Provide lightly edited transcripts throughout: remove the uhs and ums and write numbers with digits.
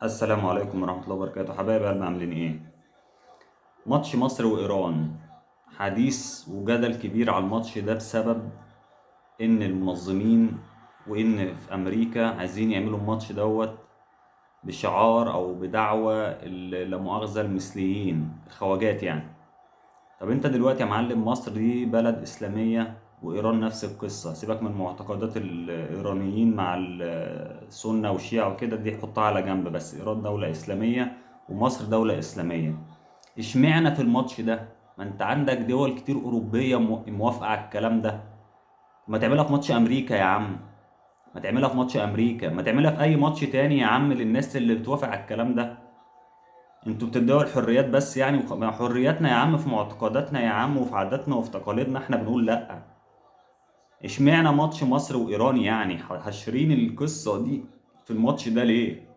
السلام عليكم ورحمة الله وبركاته، حبايب قلبي عاملين ايه؟ ماتش مصر وإيران. حديث وجدل كبير على الماتش ده بسبب إن المنظمين وإن في أمريكا عايزين يعملوا الماتش دوت بشعار أو بدعوة لا مؤاخذة المثليين الخواجات يعني. طب انت دلوقتي يا معلم، مصر دي بلد إسلامية وإيران نفس القصة. سيبك من معتقدات الإيرانيين مع السنة والشيعة وكده، دي حطها على جنب. بس إيران دولة إسلامية ومصر دولة إسلامية. اشمعنى في الماتش ده؟ ما انت عندك دول كتير أوروبية موافقة على الكلام ده. ما تعملها في ماتش أمريكا يا عم، ما تعملها في ماتش أمريكا، ما تعملها في أي ماتش تاني يا عم للناس اللي بتوافق على الكلام ده. انتوا بتدعوا الحريات بس يعني، مع حرياتنا يا عم في معتقداتنا يا عم وفي عاداتنا وفي تقاليدنا احنا بنقول لا. اشمعنى ماتش مصر وايران يعني حاشرين القصة دي في الماتش ده ليه؟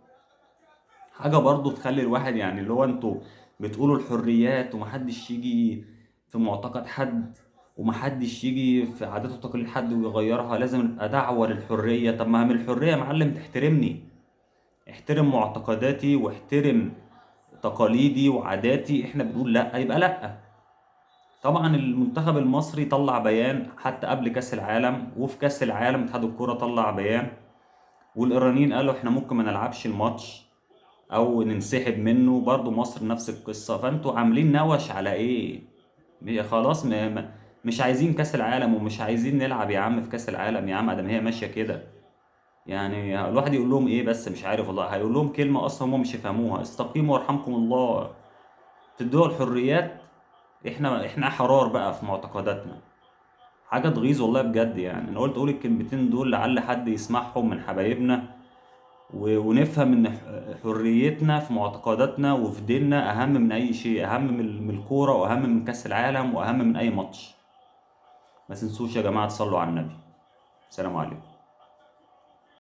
حاجة برضو تخلي الواحد يعني اللي هو انتوا بتقولوا الحريات ومحدش يجي في معتقد حد، ومحدش يجي في عادات وتقاليد حد ويغيرها، لازم يبقى دعوة للحرية. طب ما هي من الحرية يا معلم تحترمني، احترم معتقداتي واحترم تقاليدي وعاداتي. احنا بنقول لا يبقى لا. طبعا المنتخب المصري طلع بيان حتى قبل كأس العالم، وفي كأس العالم اتحاد الكورة طلع بيان، والإيرانيين قالوا احنا ممكن ما نلعبش الماتش او ننسحب منه. برضو مصر نفس القصة. فانتوا عاملين نوش على ايه؟ خلاص مش عايزين كأس العالم ومش عايزين نلعب يا عم في كأس العالم يا عم، ادام هي ماشية كده. يعني الواحد يقول لهم ايه؟ بس مش عارف والله. هيقول لهم كلمة اصلا هم مش يفهموها: استقيموا وارحمكم الله. تدوا الحريات، احنا احرار بقى في معتقداتنا. حاجه تغيظ والله بجد. يعني انا قلت اقول الكلمتين دول لعل حد يسمعهم من حبايبنا ونفهم ان حريتنا في معتقداتنا وفي ديننا اهم من اي شيء، اهم من الكوره، واهم من كاس العالم، واهم من اي ماتش. ما تنسوش يا جماعه تصلوا على النبي. سلام عليكم.